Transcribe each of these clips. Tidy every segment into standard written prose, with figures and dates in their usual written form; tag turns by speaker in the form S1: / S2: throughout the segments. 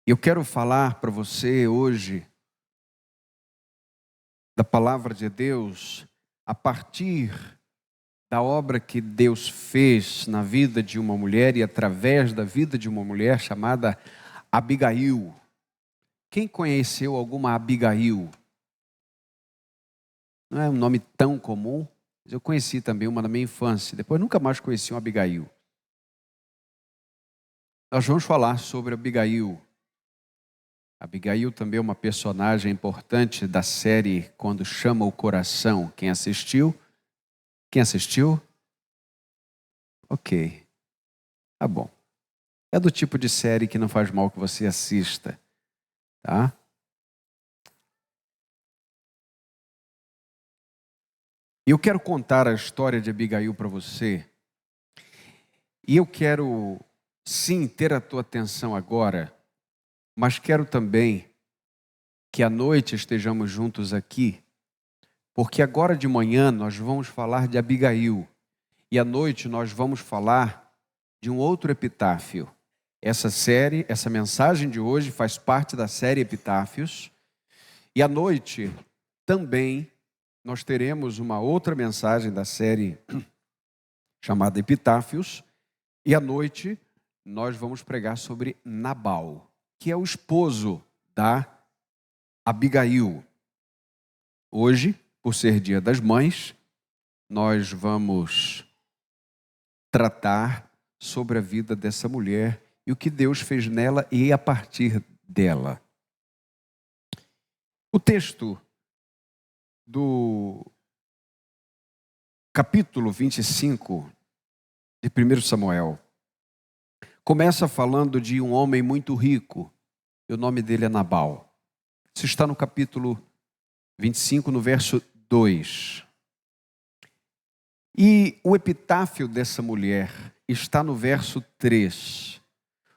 S1: Eu quero falar para você hoje da palavra de Deus a partir da obra que Deus fez na vida de uma mulher e através da vida de uma mulher chamada Abigail. Quem conheceu alguma Abigail? Não é um nome tão comum, mas eu conheci também uma na minha infância. Depois nunca mais conheci uma Abigail. Nós vamos falar sobre Abigail. Abigail também é uma personagem importante da série Quando Chama o Coração. Quem assistiu? Quem assistiu? Ok, tá bom. É do tipo de série que não faz mal que você assista, tá? E eu quero contar a história de Abigail para você. E eu quero, sim, ter a tua atenção agora, mas quero também que à noite estejamos juntos aqui, porque agora de manhã nós vamos falar de Abigail e à noite nós vamos falar de um outro epitáfio. Essa mensagem de hoje faz parte da série Epitáfios e à noite também nós teremos uma outra mensagem da série chamada Epitáfios e à noite nós vamos pregar sobre Nabal, que é o esposo da Abigail. Hoje, por ser Dia das Mães, nós vamos tratar sobre a vida dessa mulher e o que Deus fez nela e a partir dela. O texto do capítulo 25 de 1 Samuel começa falando de um homem muito rico, e o nome dele é Nabal. Isso está no capítulo 25, no verso 2. E o epitáfio dessa mulher está no verso 3.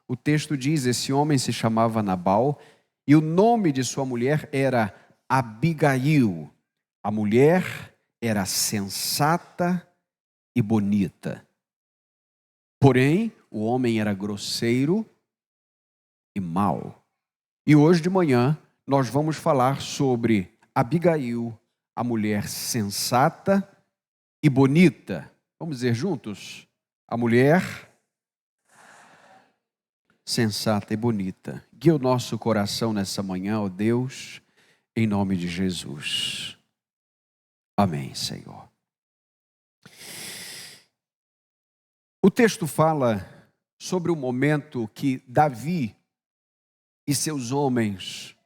S1: O texto diz: esse homem se chamava Nabal e o nome de sua mulher era Abigail. A mulher era sensata e bonita. Porém, o homem era grosseiro e mau. E hoje de manhã nós vamos falar sobre Abigail, a mulher sensata e bonita. Vamos dizer juntos? A mulher sensata e bonita. Guia o nosso coração nessa manhã, ó Deus, em nome de Jesus. Amém, Senhor. O texto fala sobre o momento que Davi e seus homens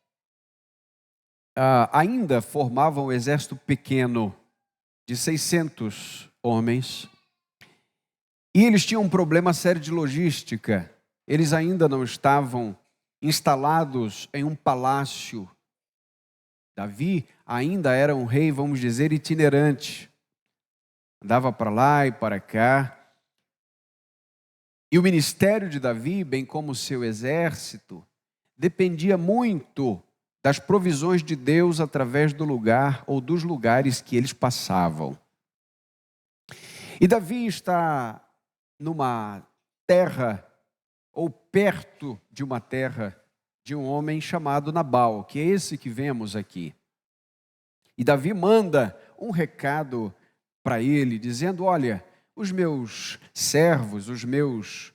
S1: ainda formavam um exército pequeno de 600 homens. E eles tinham um problema sério de logística. Eles ainda não estavam instalados em um palácio. Davi ainda era um rei, vamos dizer, itinerante. Andava para lá e para cá. E o ministério de Davi, bem como o seu exército, dependia muito das provisões de Deus através do lugar ou dos lugares que eles passavam. E Davi está numa terra, ou perto de uma terra, de um homem chamado Nabal, que é esse que vemos aqui. E Davi manda um recado para ele, dizendo: olha, os meus servos, os meus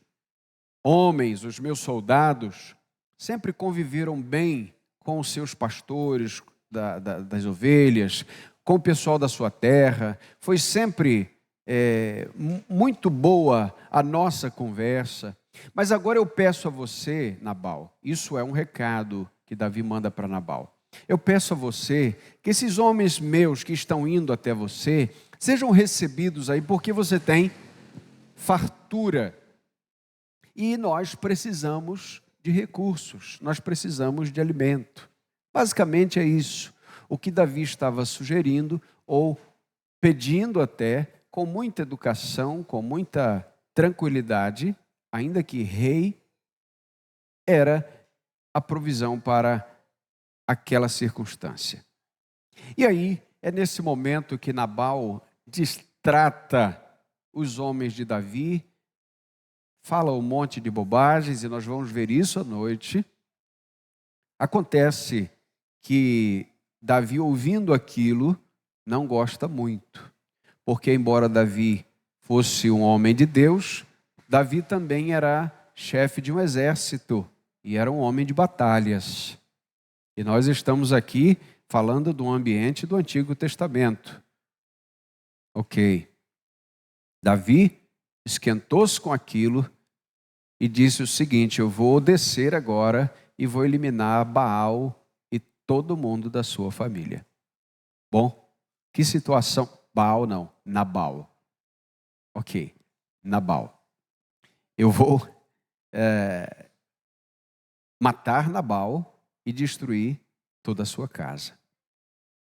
S1: homens, os meus soldados, sempre conviveram bem com os seus pastores das ovelhas, com o pessoal da sua terra. Foi sempre muito boa a nossa conversa. Mas agora eu peço a você, Nabal, isso é um recado que Davi manda para Nabal. Eu peço a você que esses homens meus que estão indo até você sejam recebidos aí, porque você tem fartura. E nós precisamos de recursos, nós precisamos de alimento. Basicamente é isso. O que Davi estava sugerindo, ou pedindo até, com muita educação, com muita tranquilidade, ainda que rei, era a provisão para aquela circunstância. E aí, é nesse momento que Nabal distrata os homens de Davi, fala um monte de bobagens, e nós vamos ver isso à noite. Acontece que Davi, ouvindo aquilo, não gosta muito, porque embora Davi fosse um homem de Deus, Davi também era chefe de um exército e era um homem de batalhas. E nós estamos aqui falando do ambiente do Antigo Testamento. Ok. Davi esquentou-se com aquilo e disse o seguinte: eu vou descer agora e vou eliminar Baal e todo mundo da sua família. Bom, que situação. Baal não, Nabal. Ok, Nabal. Eu vou matar Nabal e destruir toda a sua casa.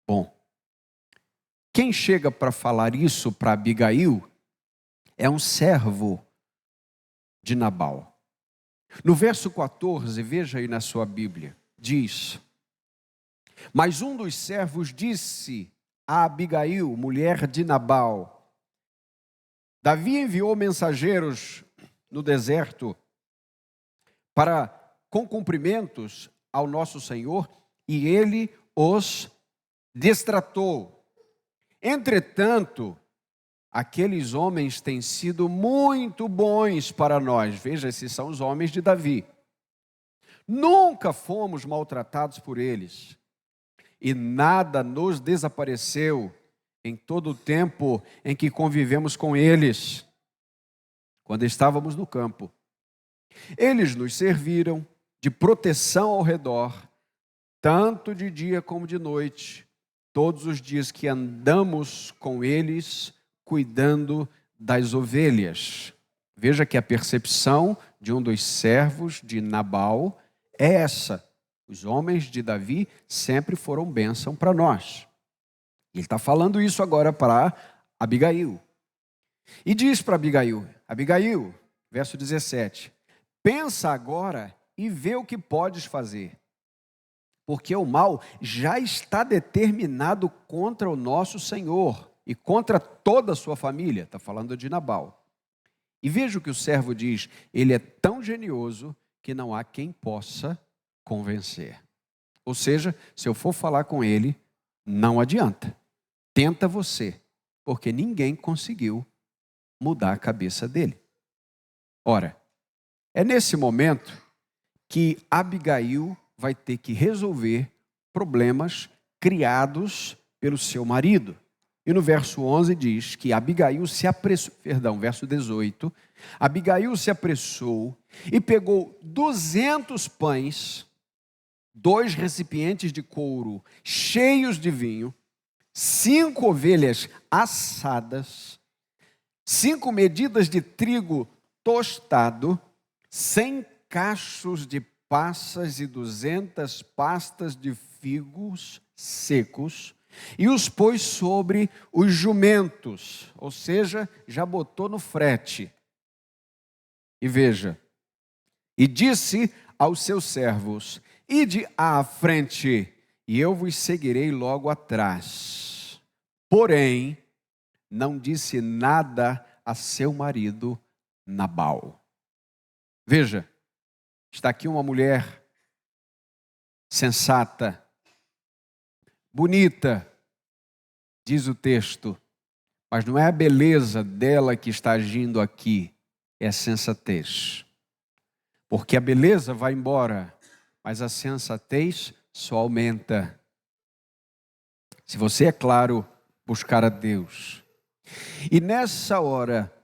S1: Bom, quem chega para falar isso para Abigail é um servo de Nabal. No verso 14, veja aí na sua Bíblia, diz: mas um dos servos disse a Abigail, mulher de Nabal: Davi enviou mensageiros no deserto com cumprimentos ao nosso Senhor, e ele os destratou. Entretanto, aqueles homens têm sido muito bons para nós. Veja, esses são os homens de Davi. Nunca fomos maltratados por eles, e nada nos desapareceu em todo o tempo em que convivemos com eles, quando estávamos no campo. Eles nos serviram de proteção ao redor, tanto de dia como de noite, todos os dias que andamos com eles, cuidando das ovelhas. Veja que a percepção de um dos servos de Nabal é essa: os homens de Davi sempre foram bênção para nós. Ele está falando isso agora para Abigail. E diz para Abigail, verso 17: pensa agora e vê o que podes fazer, porque o mal já está determinado contra o nosso Senhor e contra toda a sua família. Está falando de Nabal. E veja o que o servo diz: ele é tão genioso que não há quem possa convencer. Ou seja, se eu for falar com ele, não adianta. Tenta você, porque ninguém conseguiu mudar a cabeça dele. Ora, é nesse momento que Abigail vai ter que resolver problemas criados pelo seu marido. E no verso 11 diz que Abigail se apressou, verso 18, Abigail se apressou e pegou 200 pães, 2 recipientes de couro cheios de vinho, 5 ovelhas assadas, 5 medidas de trigo tostado, 100 cachos de passas e 200 pastas de figos secos, e os pôs sobre os jumentos, ou seja, já botou no frete. E veja, e disse aos seus servos: ide à frente, e eu vos seguirei logo atrás. Porém, não disse nada a seu marido Nabal. Veja, está aqui uma mulher sensata, bonita, diz o texto, mas não é a beleza dela que está agindo aqui, é a sensatez. Porque a beleza vai embora, mas a sensatez só aumenta. Se você, é claro, buscar a Deus. E nessa hora,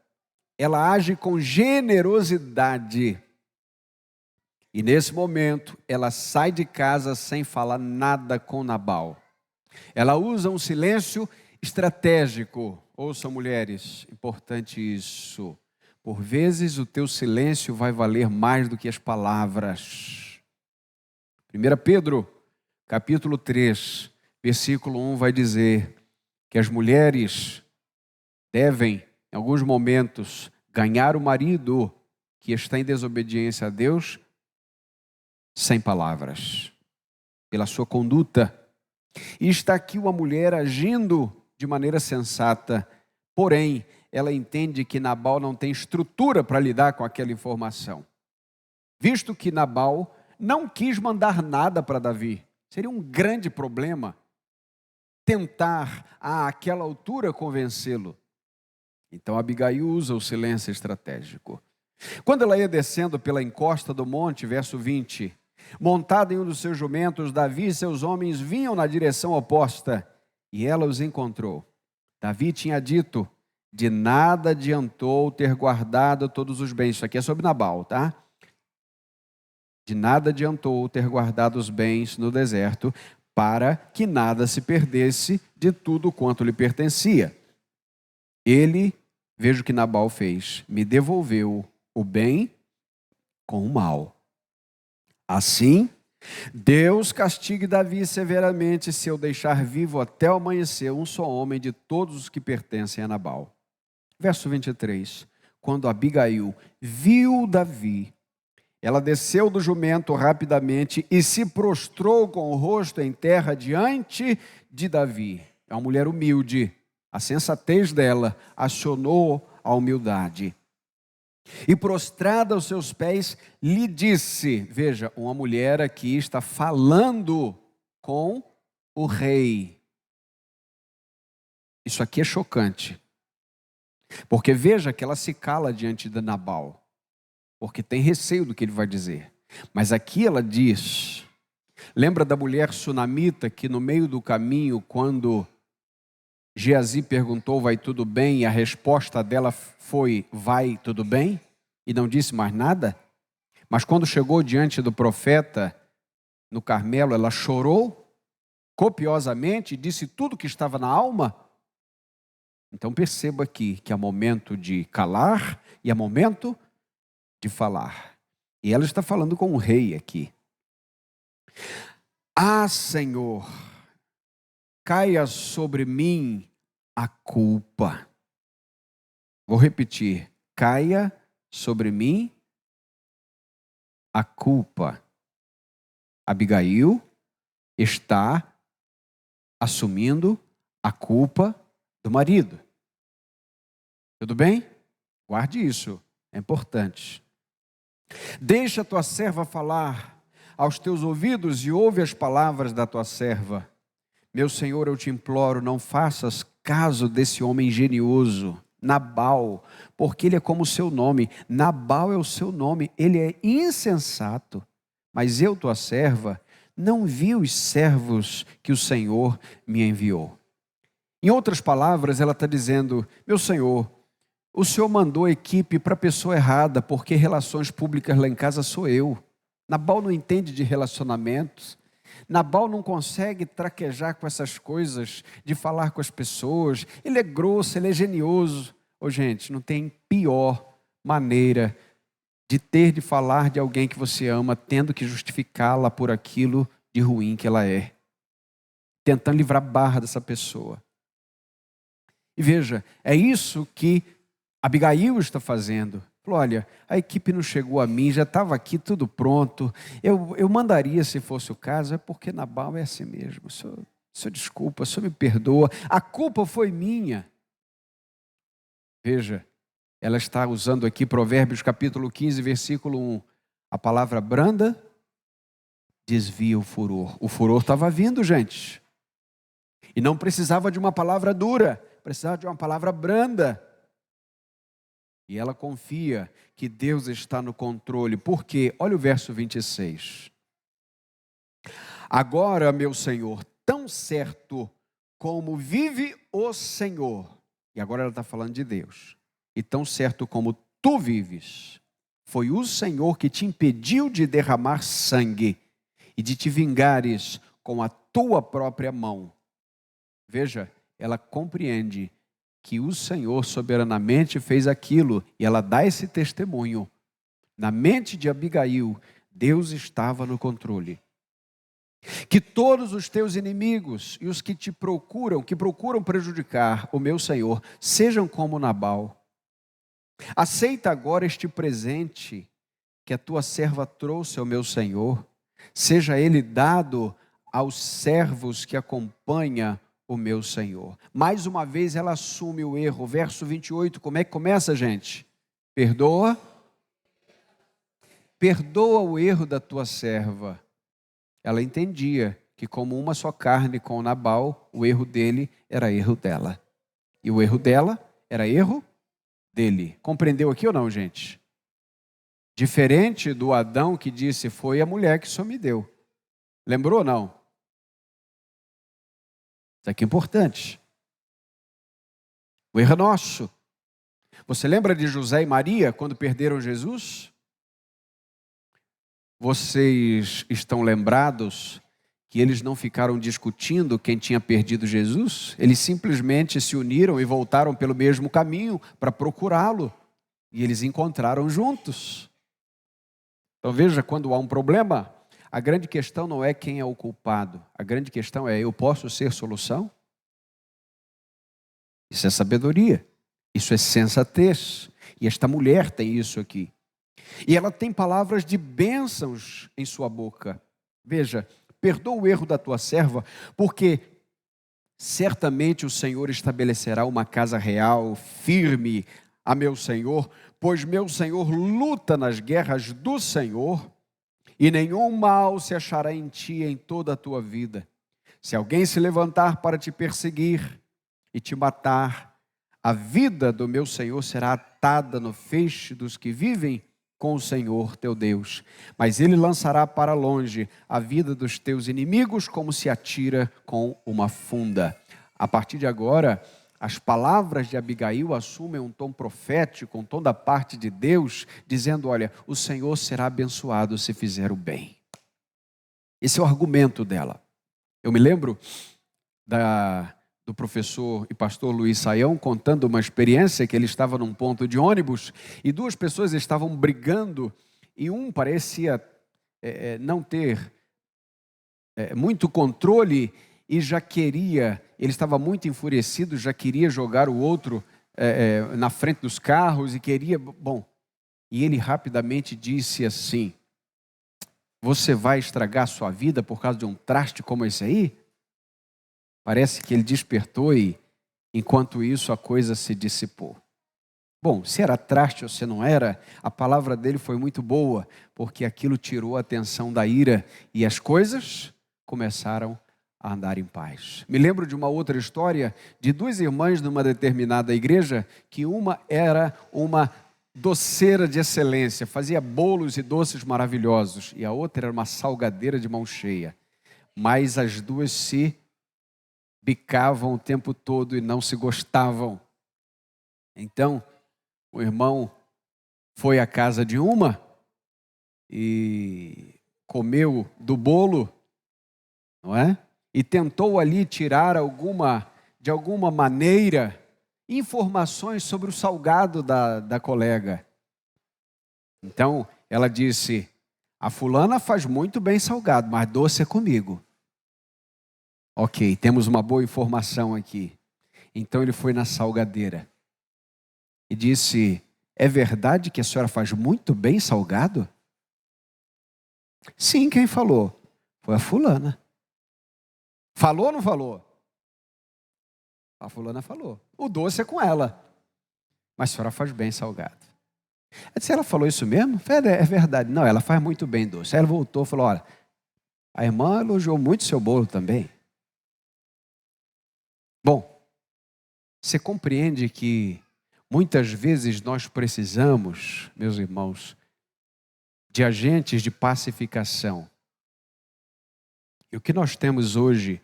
S1: ela age com generosidade. E nesse momento, ela sai de casa sem falar nada com Nabal. Ela usa um silêncio estratégico. Ouçam, mulheres, importante isso. Por vezes o teu silêncio vai valer mais do que as palavras. 1 Pedro, capítulo 3, versículo 1 vai dizer que as mulheres devem, em alguns momentos, ganhar o marido que está em desobediência a Deus sem palavras, pela sua conduta. E está aqui uma mulher agindo de maneira sensata, porém, ela entende que Nabal não tem estrutura para lidar com aquela informação. Visto que Nabal não quis mandar nada para Davi. Seria um grande problema tentar, àquela altura, convencê-lo. Então Abigail usa o silêncio estratégico. Quando ela ia descendo pela encosta do monte, verso 20, montada em um dos seus jumentos, Davi e seus homens vinham na direção oposta, e ela os encontrou. Davi tinha dito: de nada adiantou ter guardado todos os bens. Isso aqui é sobre Nabal, tá? De nada adiantou ter guardado os bens no deserto, para que nada se perdesse de tudo quanto lhe pertencia. Ele, veja o que Nabal fez, me devolveu o bem com o mal. Assim, Deus castigue Davi severamente se eu deixar vivo até o amanhecer um só homem de todos os que pertencem a Nabal. Verso 23. Quando Abigail viu Davi, ela desceu do jumento rapidamente e se prostrou com o rosto em terra diante de Davi. É uma mulher humilde. A sensatez dela acionou a humildade. E prostrada aos seus pés, lhe disse, veja, uma mulher aqui está falando com o rei. Isso aqui é chocante. Porque veja que ela se cala diante de Nabal, porque tem receio do que ele vai dizer. Mas aqui ela diz, lembra da mulher sunamita que no meio do caminho, quando Geazi perguntou, vai tudo bem? E a resposta dela foi, vai tudo bem? E não disse mais nada? Mas quando chegou diante do profeta, no Carmelo, ela chorou copiosamente e disse tudo que estava na alma. Então perceba aqui que há momento de calar e há momento de falar. E ela está falando com o rei aqui. Ah, Senhor, caia sobre mim a culpa. Vou repetir. Caia sobre mim a culpa. Abigail está assumindo a culpa do marido. Tudo bem? Guarde isso, é importante. Deixa a tua serva falar aos teus ouvidos e ouve as palavras da tua serva. Meu Senhor, eu te imploro, não faças caso desse homem genioso, Nabal, porque ele é como o seu nome. Nabal é o seu nome, ele é insensato. Mas eu, tua serva, não vi os servos que o Senhor me enviou. Em outras palavras, ela está dizendo, meu Senhor, o Senhor mandou a equipe para a pessoa errada, porque relações públicas lá em casa sou eu. Nabal não entende de relacionamentos. Nabal não consegue traquejar com essas coisas, de falar com as pessoas. Ele é grosso, ele é genioso. Ô, gente, não tem pior maneira de ter de falar de alguém que você ama, tendo que justificá-la por aquilo de ruim que ela é. Tentando livrar barra dessa pessoa. E veja, é isso que Abigail está fazendo. Falou, olha, a equipe não chegou a mim, já estava aqui tudo pronto. Eu mandaria se fosse o caso, é porque Nabal é assim mesmo. O senhor desculpa, o senhor me perdoa. A culpa foi minha. Veja, ela está usando aqui Provérbios capítulo 15, versículo 1. A palavra branda desvia o furor. O furor estava vindo, gente. E não precisava de uma palavra dura, precisava de uma palavra branda. E ela confia que Deus está no controle. Por quê? Olha o verso 26. Agora, meu Senhor, tão certo como vive o Senhor. E agora ela está falando de Deus. E tão certo como tu vives, foi o Senhor que te impediu de derramar sangue e de te vingares com a tua própria mão. Veja, ela compreende que o Senhor soberanamente fez aquilo, e ela dá esse testemunho. Na mente de Abigail, Deus estava no controle. Que todos os teus inimigos e os que te procuram, que procuram prejudicar o meu Senhor, sejam como Nabal. Aceita agora este presente que a tua serva trouxe ao meu Senhor, seja ele dado aos servos que acompanham o meu Senhor. Mais uma vez ela assume o erro. Verso 28, como é que começa, gente? Perdoa perdoa o erro da tua serva. Ela entendia que como uma só carne com Nabal, o erro dele era erro dela. E o erro dela era erro dele. Compreendeu aqui ou não, gente? Diferente do Adão que disse, foi a mulher que só me deu. Lembrou ou não? Isso aqui é importante. O erro é nosso. Você lembra de José e Maria quando perderam Jesus? Vocês estão lembrados que eles não ficaram discutindo quem tinha perdido Jesus? Eles simplesmente se uniram e voltaram pelo mesmo caminho para procurá-lo. E eles encontraram juntos. Então veja, quando há um problema, a grande questão não é quem é o culpado. A grande questão é, eu posso ser solução? Isso é sabedoria. Isso é sensatez. E esta mulher tem isso aqui. E ela tem palavras de bênçãos em sua boca. Veja, perdoa o erro da tua serva, porque certamente o Senhor estabelecerá uma casa real, firme a meu Senhor, pois meu Senhor luta nas guerras do Senhor, e nenhum mal se achará em ti em toda a tua vida. Se alguém se levantar para te perseguir e te matar, a vida do meu Senhor será atada no feixe dos que vivem com o Senhor teu Deus. Mas ele lançará para longe a vida dos teus inimigos como se atira com uma funda. A partir de agora, as palavras de Abigail assumem um tom profético, um tom da parte de Deus, dizendo, olha, o Senhor será abençoado se fizer o bem. Esse é o argumento dela. Eu me lembro do professor e pastor Luiz Saião contando uma experiência que ele estava num ponto de ônibus e duas pessoas estavam brigando e um parecia não ter muito controle e já queria, ele estava muito enfurecido, já queria jogar o outro na frente dos carros e queria, e ele rapidamente disse assim, você vai estragar a sua vida por causa de um traste como esse aí? Parece que ele despertou e, enquanto isso, a coisa se dissipou. Bom, se era traste ou se não era, a palavra dele foi muito boa, porque aquilo tirou a atenção da ira e as coisas começaram a andar em paz. Me lembro de uma outra história de duas irmãs numa determinada igreja, que uma era uma doceira de excelência, fazia bolos e doces maravilhosos, e a outra era uma salgadeira de mão cheia. Mas as duas se bicavam o tempo todo e não se gostavam. Então, o irmão foi à casa de uma e comeu do bolo, não é? E tentou ali tirar de alguma maneira, informações sobre o salgado da colega. Então, ela disse, a fulana faz muito bem salgado, mas doce é comigo. Ok, temos uma boa informação aqui. Então ele foi na salgadeira e disse, é verdade que a senhora faz muito bem salgado? Sim, quem falou? Foi a fulana. Falou ou não falou? A fulana falou. O doce é com ela. Mas a senhora faz bem salgado. Eu disse, ela falou isso mesmo? É verdade. Não, ela faz muito bem doce. Aí ela voltou e falou, olha, a irmã elogiou muito seu bolo também. Bom, você compreende que muitas vezes nós precisamos, meus irmãos, de agentes de pacificação. E o que nós temos hoje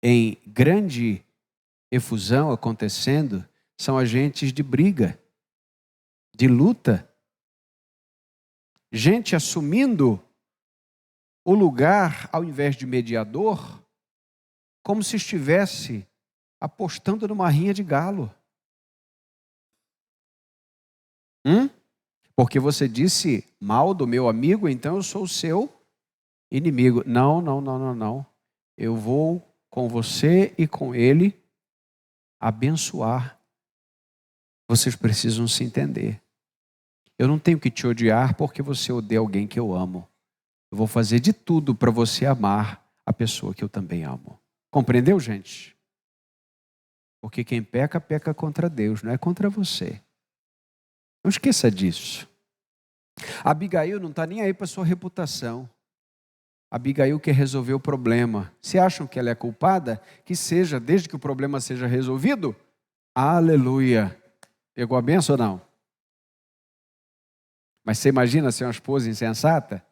S1: em grande efusão acontecendo são agentes de briga, de luta. Gente assumindo o lugar, ao invés de mediador, como se estivesse apostando numa rinha de galo. Porque você disse mal do meu amigo, então eu sou o seu inimigo. Não. Eu vou com você e com ele abençoar. Vocês precisam se entender. Eu não tenho que te odiar porque você odeia alguém que eu amo. Eu vou fazer de tudo para você amar a pessoa que eu também amo. Compreendeu, gente? Porque quem peca, peca contra Deus, não é contra você. Não esqueça disso. Abigail não está nem aí para sua reputação. Abigail quer resolver o problema. Se acham que ela é culpada, que seja, desde que o problema seja resolvido. Aleluia. Pegou a benção ou não? Mas você imagina ser uma esposa insensata?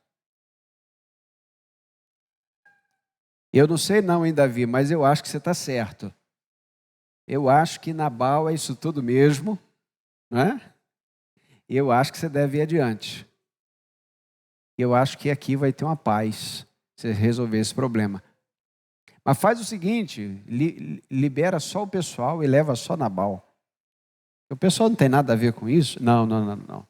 S1: Eu não sei não, hein, Davi, mas eu acho que você está certo. Eu acho que Nabal é isso tudo mesmo, não é? Eu acho que você deve ir adiante. Eu acho que aqui vai ter uma paz, se você resolver esse problema. Mas faz o seguinte, libera só o pessoal e leva só Nabal. O pessoal não tem nada a ver com isso? Não, não, não, não.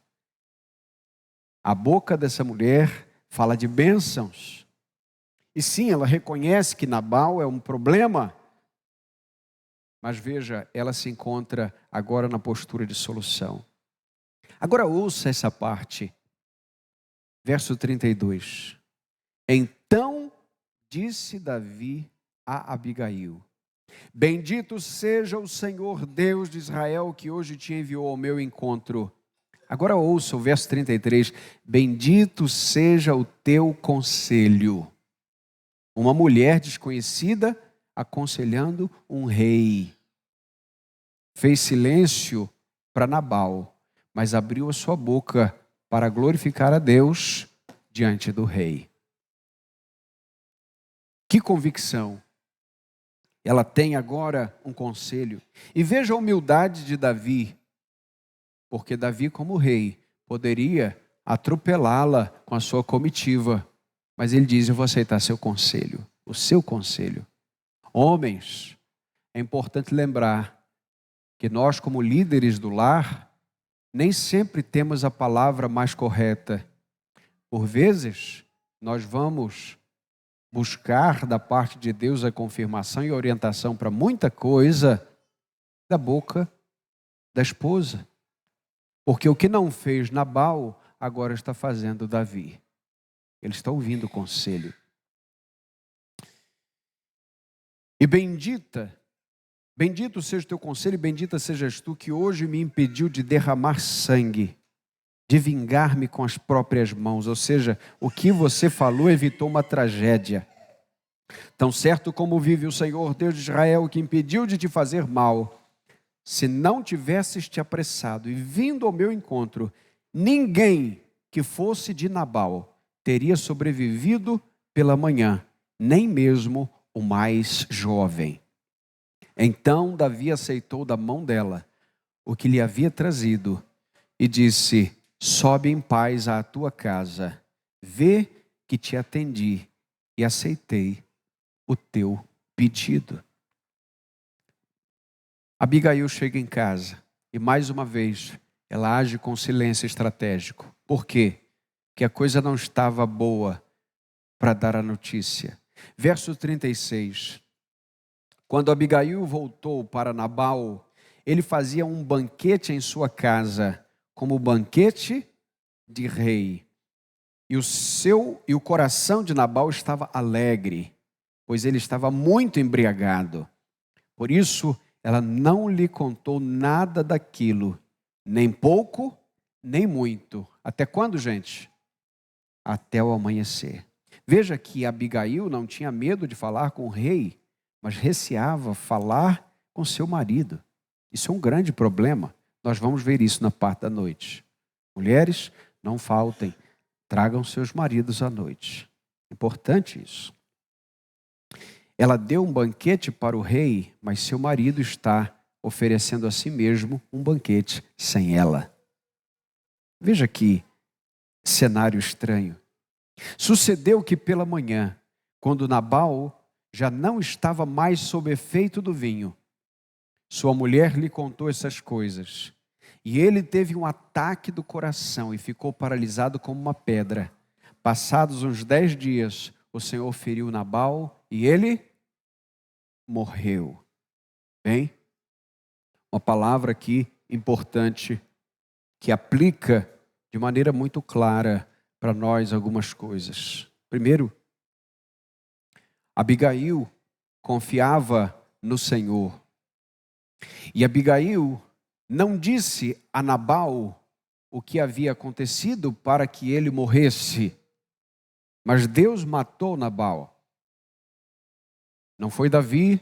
S1: A boca dessa mulher fala de bênçãos. E sim, ela reconhece que Nabal é um problema. Mas veja, ela se encontra agora na postura de solução. Agora ouça essa parte. Verso 32. Então disse Davi a Abigail: Bendito seja o Senhor Deus de Israel que hoje te enviou ao meu encontro. Agora ouça o verso 33. Bendito seja o teu conselho. Uma mulher desconhecida aconselhando um rei. Fez silêncio para Nabal, mas abriu a sua boca para glorificar a Deus diante do rei. Que convicção! Ela tem agora um conselho. E veja a humildade de Davi, porque Davi, como rei, poderia atropelá-la com a sua comitiva. Mas ele diz: eu vou aceitar seu conselho, o seu conselho. Homens, é importante lembrar que nós, como líderes do lar, nem sempre temos a palavra mais correta. Por vezes, nós vamos buscar da parte de Deus a confirmação e orientação para muita coisa da boca da esposa. Porque o que não fez Nabal, agora está fazendo Davi. Ele está ouvindo o conselho. E bendito seja o teu conselho e bendita sejas tu que hoje me impediu de derramar sangue, de vingar-me com as próprias mãos. Ou seja, o que você falou evitou uma tragédia. Tão certo como vive o Senhor Deus de Israel, que impediu de te fazer mal, se não tivesses te apressado e vindo ao meu encontro, ninguém que fosse de Nabal teria sobrevivido pela manhã, nem mesmo o mais jovem. Então Davi aceitou da mão dela o que lhe havia trazido e disse: sobe em paz à tua casa, vê que te atendi e aceitei o teu pedido. Abigail chega em casa e mais uma vez ela age com silêncio estratégico. Por quê? Porque a coisa não estava boa para dar a notícia. Verso 36. Quando Abigail voltou para Nabal, ele fazia um banquete em sua casa, como banquete de rei. E o coração de Nabal estava alegre, pois ele estava muito embriagado. Por isso, ela não lhe contou nada daquilo, nem pouco, nem muito. Até quando, gente? Até o amanhecer. Veja que Abigail não tinha medo de falar com o rei, mas receava falar com seu marido. Isso é um grande problema. Nós vamos ver isso na parte da noite. Mulheres, não faltem, tragam seus maridos à noite. Importante isso. Ela deu um banquete para o rei, mas seu marido está oferecendo a si mesmo um banquete sem ela. Veja que cenário estranho. Sucedeu que pela manhã, quando Nabal já não estava mais sob efeito do vinho, sua mulher lhe contou essas coisas. E ele teve um ataque do coração e ficou paralisado como uma pedra. Passados uns 10 dias, o Senhor feriu Nabal e ele morreu. Bem, uma palavra aqui importante que aplica de maneira muito clara para nós algumas coisas. Primeiro, Abigail confiava no Senhor. E Abigail não disse a Nabal o que havia acontecido para que ele morresse. Mas Deus matou Nabal. Não foi Davi,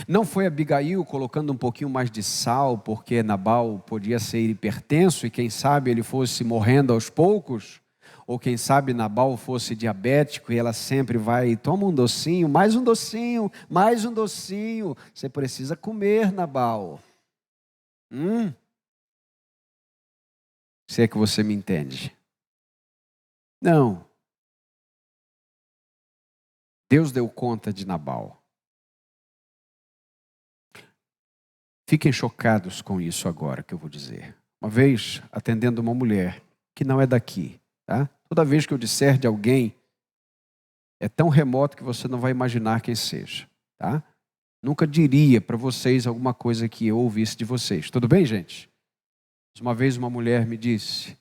S1: não foi Abigail colocando um pouquinho mais de sal, porque Nabal podia ser hipertenso e quem sabe ele fosse morrendo aos poucos, ou quem sabe Nabal fosse diabético e ela sempre vai, toma um docinho, mais um docinho, mais um docinho. Você precisa comer, Nabal. Se é que você me entende. Não. Deus deu conta de Nabal. Fiquem chocados com isso agora que eu vou dizer. Uma vez, atendendo uma mulher que não é daqui, tá? Toda vez que eu disser de alguém, é tão remoto que você não vai imaginar quem seja, tá? Nunca diria para vocês alguma coisa que eu ouvisse de vocês. Tudo bem, gente? Uma vez uma mulher me disse,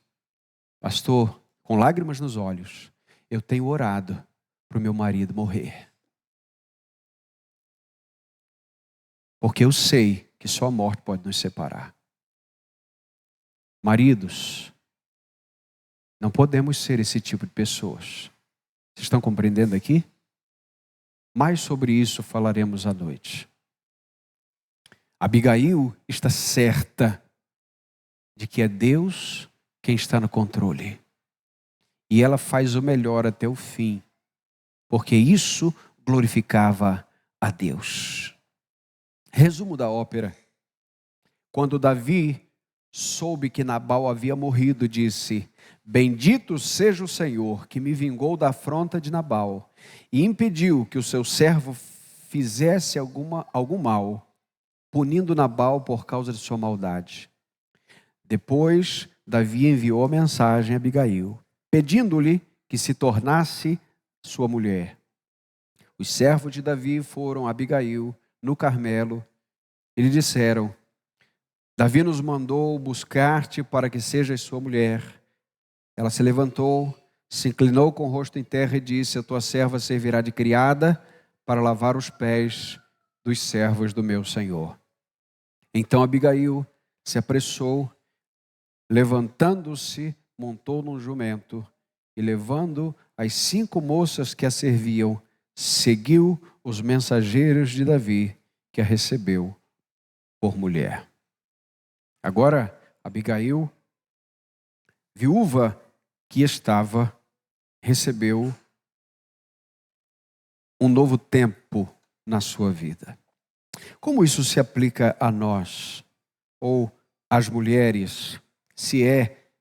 S1: pastor, com lágrimas nos olhos, eu tenho orado para o meu marido morrer. Porque eu sei que só a morte pode nos separar. Maridos, não podemos ser esse tipo de pessoas. Vocês estão compreendendo aqui? Mais sobre isso falaremos à noite. Abigail está certa de que é Deus quem está no controle. E ela faz o melhor até o fim, porque isso glorificava a Deus. Resumo da ópera. Quando Davi soube que Nabal havia morrido, disse, bendito seja o Senhor que me vingou da afronta de Nabal e impediu que o seu servo fizesse algum mal, punindo Nabal por causa de sua maldade. Depois, Davi enviou a mensagem a Abigail, pedindo-lhe que se tornasse sua mulher. Os servos de Davi foram a Abigail, no Carmelo, e lhe disseram, Davi nos mandou buscar-te para que sejas sua mulher. Ela se levantou, se inclinou com o rosto em terra e disse, a tua serva servirá de criada para lavar os pés dos servos do meu senhor. Então Abigail se apressou, levantando-se, montou num jumento e levando as 5 moças que a serviam, seguiu os mensageiros de Davi, que a recebeu por mulher. Agora, Abigail, viúva que estava, recebeu um novo tempo na sua vida. Como isso se aplica a nós, ou às mulheres, se é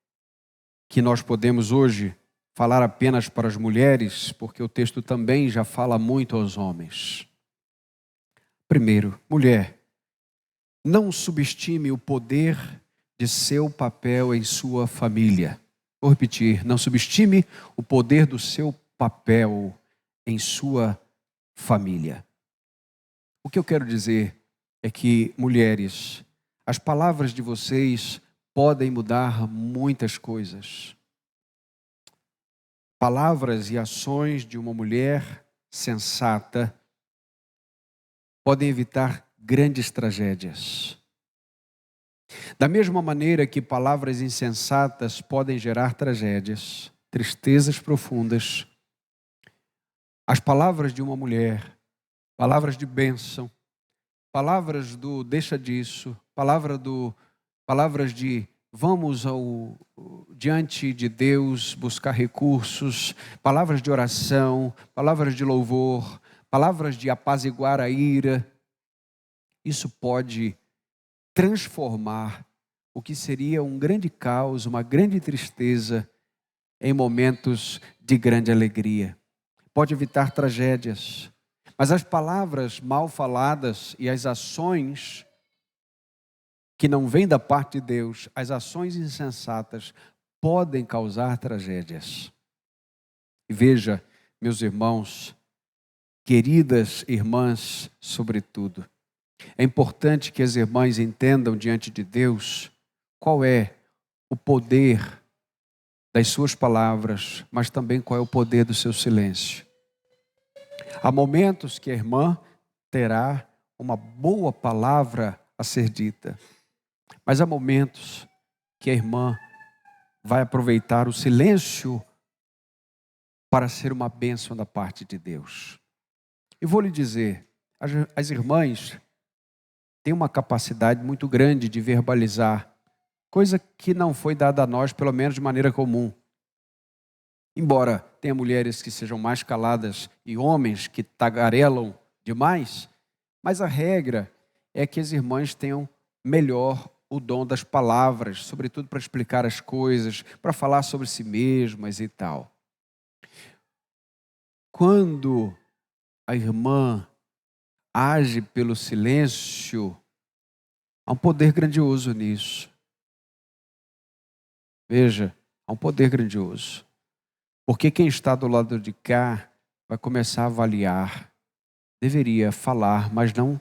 S1: que nós podemos hoje falar apenas para as mulheres, porque o texto também já fala muito aos homens. Primeiro, mulher, não subestime o poder de seu papel em sua família. Vou repetir, não subestime o poder do seu papel em sua família. O que eu quero dizer é que, mulheres, as palavras de vocês podem mudar muitas coisas. Palavras e ações de uma mulher sensata podem evitar grandes tragédias. Da mesma maneira que palavras insensatas podem gerar tragédias, tristezas profundas, as palavras de uma mulher, palavras de bênção, palavras do deixa disso, palavras de vamos diante de Deus buscar recursos, palavras de oração, palavras de louvor, palavras de apaziguar a ira, isso pode transformar o que seria um grande caos, uma grande tristeza, em momentos de grande alegria. Pode evitar tragédias. Mas as palavras mal faladas e as ações que não vêm da parte de Deus, as ações insensatas, podem causar tragédias. E veja, meus irmãos, queridas irmãs, sobretudo, é importante que as irmãs entendam diante de Deus qual é o poder das suas palavras, mas também qual é o poder do seu silêncio. Há momentos que a irmã terá uma boa palavra a ser dita, mas há momentos que a irmã vai aproveitar o silêncio para ser uma bênção da parte de Deus. E vou lhe dizer, as irmãs têm uma capacidade muito grande de verbalizar, coisa que não foi dada a nós, pelo menos de maneira comum. Embora tenha mulheres que sejam mais caladas e homens que tagarelam demais, mas a regra é que as irmãs tenham melhor o dom das palavras, sobretudo para explicar as coisas, para falar sobre si mesmas e tal. Quando a irmã age pelo silêncio, há um poder grandioso nisso. Veja, há um poder grandioso. Porque quem está do lado de cá vai começar a avaliar. Deveria falar, mas não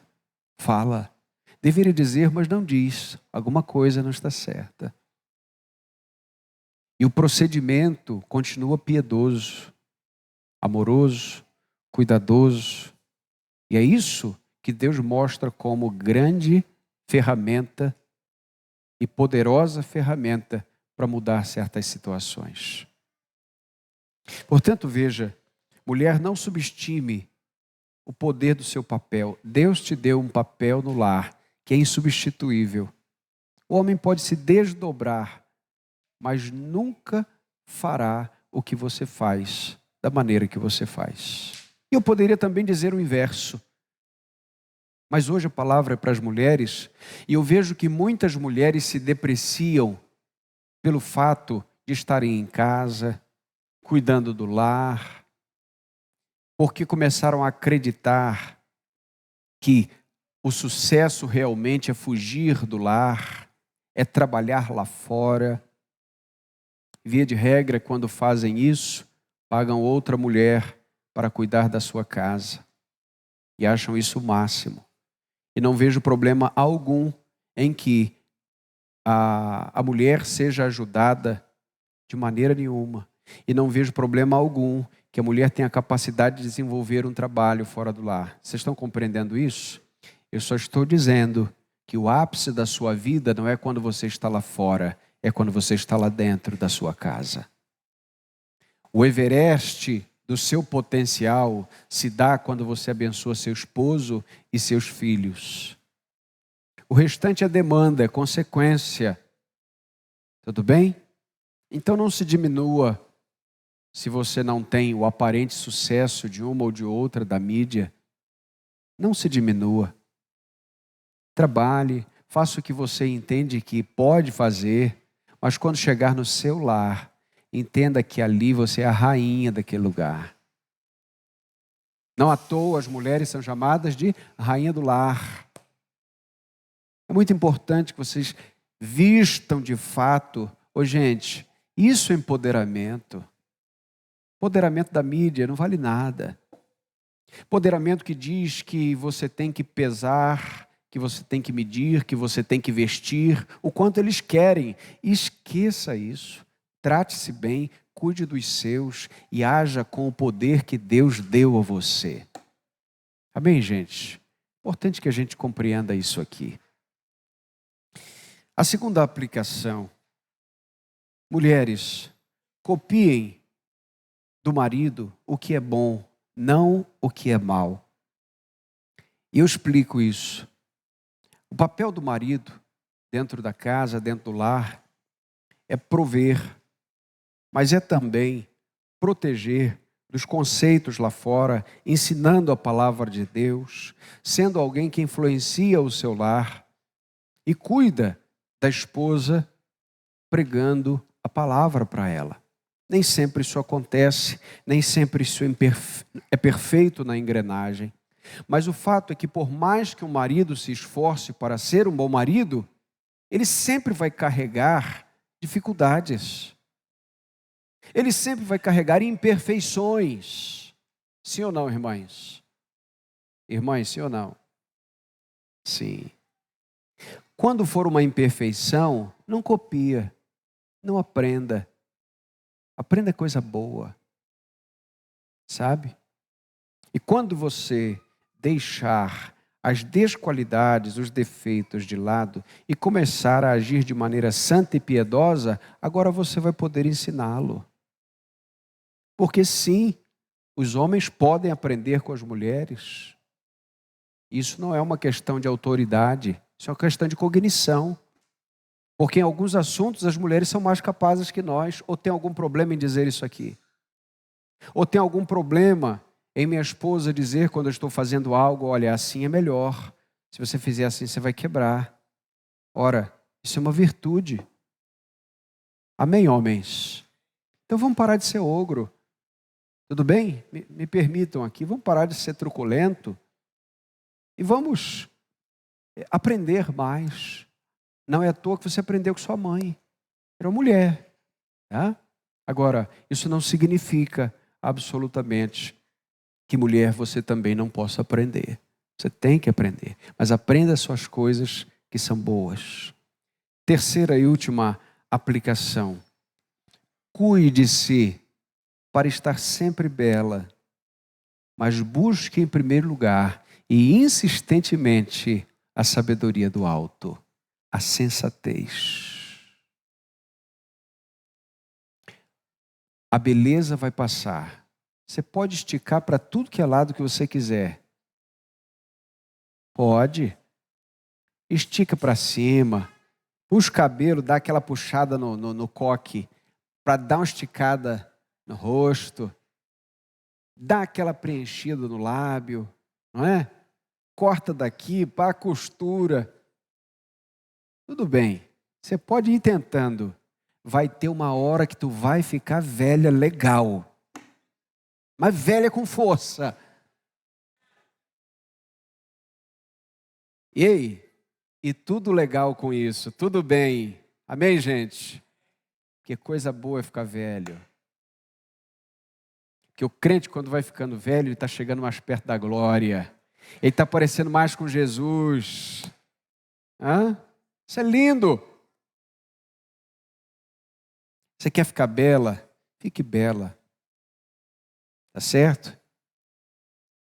S1: fala. Deveria dizer, mas não diz. Alguma coisa não está certa. E o procedimento continua piedoso, amoroso, cuidadoso. E é isso que Deus mostra como grande ferramenta e poderosa ferramenta para mudar certas situações. Portanto, veja, mulher, não subestime o poder do seu papel. Deus te deu um papel no lar que é insubstituível. O homem pode se desdobrar, mas nunca fará o que você faz, da maneira que você faz. E eu poderia também dizer o inverso. Mas hoje a palavra é para as mulheres, e eu vejo que muitas mulheres se depreciam pelo fato de estarem em casa, cuidando do lar, porque começaram a acreditar que o sucesso realmente é fugir do lar, é trabalhar lá fora. Via de regra, quando fazem isso, pagam outra mulher para cuidar da sua casa e acham isso o máximo. E não vejo problema algum em que a mulher seja ajudada de maneira nenhuma. E não vejo problema algum que a mulher tenha a capacidade de desenvolver um trabalho fora do lar. Vocês estão compreendendo isso? Eu só estou dizendo que o ápice da sua vida não é quando você está lá fora, é quando você está lá dentro da sua casa. O Everest do seu potencial se dá quando você abençoa seu esposo e seus filhos. O restante é demanda, é consequência. Tudo bem? Então não se diminua se você não tem o aparente sucesso de uma ou de outra da mídia. Não se diminua. Trabalhe, faça o que você entende que pode fazer, mas quando chegar no seu lar, entenda que ali você é a rainha daquele lugar. Não à toa as mulheres são chamadas de rainha do lar. É muito importante que vocês vistam de fato. Ô gente, isso é empoderamento. Empoderamento da mídia não vale nada. Empoderamento que diz que você tem que pesar, que você tem que medir, que você tem que vestir, o quanto eles querem. Esqueça isso. Trate-se bem, cuide dos seus e haja com o poder que Deus deu a você. Amém, gente? Importante que a gente compreenda isso aqui. A segunda aplicação. Mulheres, copiem do marido o que é bom, não o que é mal. E eu explico isso. O papel do marido, dentro da casa, dentro do lar, é prover, mas é também proteger dos conceitos lá fora, ensinando a palavra de Deus, sendo alguém que influencia o seu lar e cuida da esposa, pregando a palavra para ela. Nem sempre isso acontece, nem sempre isso é perfeito na engrenagem. Mas o fato é que por mais que o marido se esforce para ser um bom marido, ele sempre vai carregar dificuldades. Ele sempre vai carregar imperfeições. Sim ou não, irmãs? Irmãs, sim ou não? Sim. Quando for uma imperfeição, não copia, não aprenda. Aprenda coisa boa, sabe? E quando você deixar as desqualidades, os defeitos de lado e começar a agir de maneira santa e piedosa, agora você vai poder ensiná-lo. Porque sim, os homens podem aprender com as mulheres. Isso não é uma questão de autoridade, isso é uma questão de cognição. Porque em alguns assuntos as mulheres são mais capazes que nós, ou tem algum problema em dizer isso aqui. Ou tem algum problema em minha esposa dizer quando eu estou fazendo algo, olha, assim é melhor. Se você fizer assim, você vai quebrar. Ora, isso é uma virtude. Amém, homens? Então vamos parar de ser ogro. Tudo bem? Me permitam aqui, vamos parar de ser truculento. E vamos aprender mais. Não é à toa que você aprendeu com sua mãe. Era uma mulher. Tá? Agora, isso não significa absolutamente que mulher você também não possa aprender. Você tem que aprender. Mas aprenda as suas coisas que são boas. Terceira e última aplicação. Cuide-se para estar sempre bela, mas busque em primeiro lugar e insistentemente a sabedoria do alto, a sensatez. A beleza vai passar. Você pode esticar para tudo que é lado que você quiser. Pode. Estica para cima. Puxa o cabelo, dá aquela puxada no coque para dar uma esticada no rosto. Dá aquela preenchida no lábio, não é? Corta daqui, pá, costura. Tudo bem. Você pode ir tentando. Vai ter uma hora que tu vai ficar velha legal. Mas velha com força. E aí? E tudo legal com isso, tudo bem. Amém, gente? Que coisa boa é ficar velho. Porque o crente, quando vai ficando velho, ele está chegando mais perto da glória. Ele está parecendo mais com Jesus. Hã? Isso é lindo. Você quer ficar bela? Fique bela. Tá certo?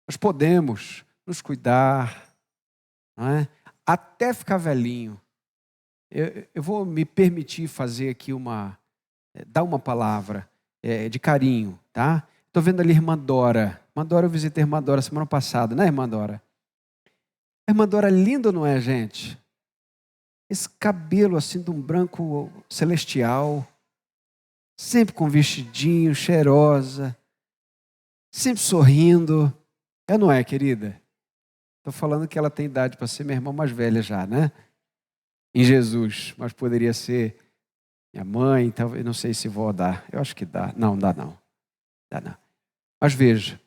S1: Nós podemos nos cuidar, não é? Até ficar velhinho. Eu vou me permitir fazer aqui dar uma palavra de carinho, tá? Estou vendo ali a irmã Dora. Irmã Dora, eu visitei a irmã Dora semana passada, né, irmã Dora? A irmã Dora é linda, não é, gente? Esse cabelo assim de um branco celestial, sempre com vestidinho, cheirosa, sempre sorrindo. É, não é, querida? Estou falando que ela tem idade para ser minha irmã mais velha já, né? Em Jesus, mas poderia ser minha mãe, talvez, não sei se vou dar. Eu acho que dá. Não, dá não. Dá não. Mas veja,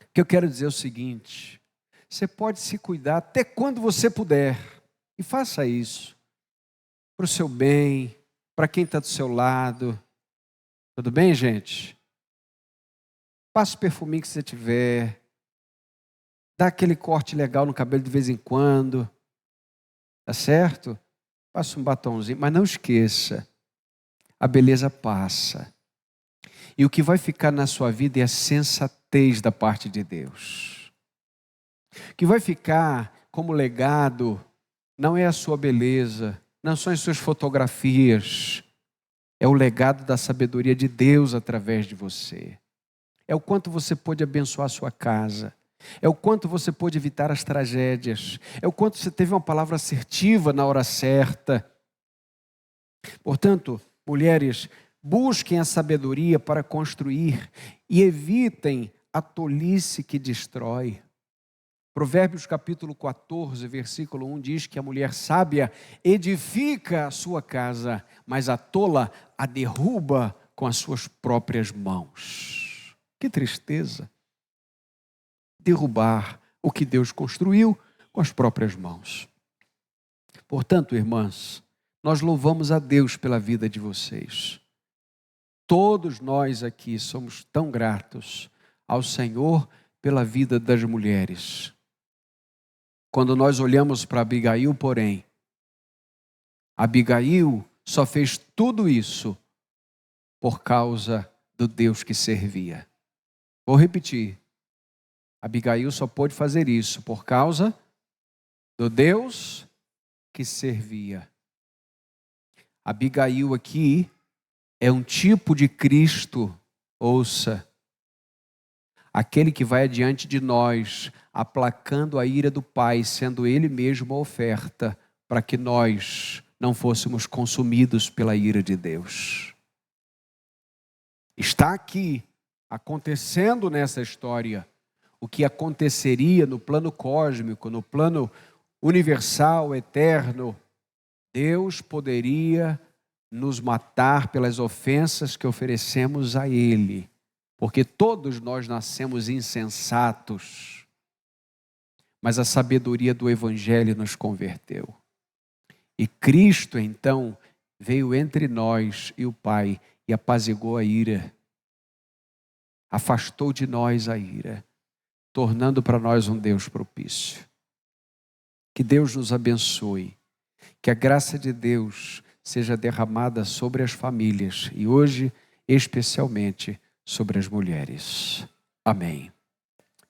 S1: o que eu quero dizer é o seguinte: você pode se cuidar até quando você puder. E faça isso. Para o seu bem, para quem está do seu lado. Tudo bem, gente? Passa o perfuminho que você tiver. Dá aquele corte legal no cabelo de vez em quando. Tá certo? Passa um batonzinho. Mas não esqueça, a beleza passa. E o que vai ficar na sua vida é a sensatez da parte de Deus. O que vai ficar como legado não é a sua beleza, não são as suas fotografias, é o legado da sabedoria de Deus através de você. É o quanto você pôde abençoar a sua casa, é o quanto você pôde evitar as tragédias, é o quanto você teve uma palavra assertiva na hora certa. Portanto, mulheres, busquem a sabedoria para construir e evitem a tolice que destrói. Provérbios capítulo 14, versículo 1 diz que a mulher sábia edifica a sua casa, mas a tola a derruba com as suas próprias mãos. Que tristeza! Derrubar o que Deus construiu com as próprias mãos. Portanto, irmãs, nós louvamos a Deus pela vida de vocês. Todos nós aqui somos tão gratos ao Senhor pela vida das mulheres. Quando nós olhamos para Abigail, porém, Abigail só fez tudo isso por causa do Deus que servia. Vou repetir. Abigail só pôde fazer isso por causa do Deus que servia. Abigail aqui é um tipo de Cristo, ouça, aquele que vai adiante de nós, aplacando a ira do Pai, sendo Ele mesmo a oferta, para que nós não fôssemos consumidos pela ira de Deus. Está aqui, acontecendo nessa história, o que aconteceria no plano cósmico, no plano universal, eterno. Deus poderia nos matar pelas ofensas que oferecemos a Ele, porque todos nós nascemos insensatos, mas a sabedoria do Evangelho nos converteu. E Cristo, então, veio entre nós e o Pai e apaziguou a ira, afastou de nós a ira, tornando para nós um Deus propício. Que Deus nos abençoe, que a graça de Deus seja derramada sobre as famílias e hoje, especialmente, sobre as mulheres. Amém.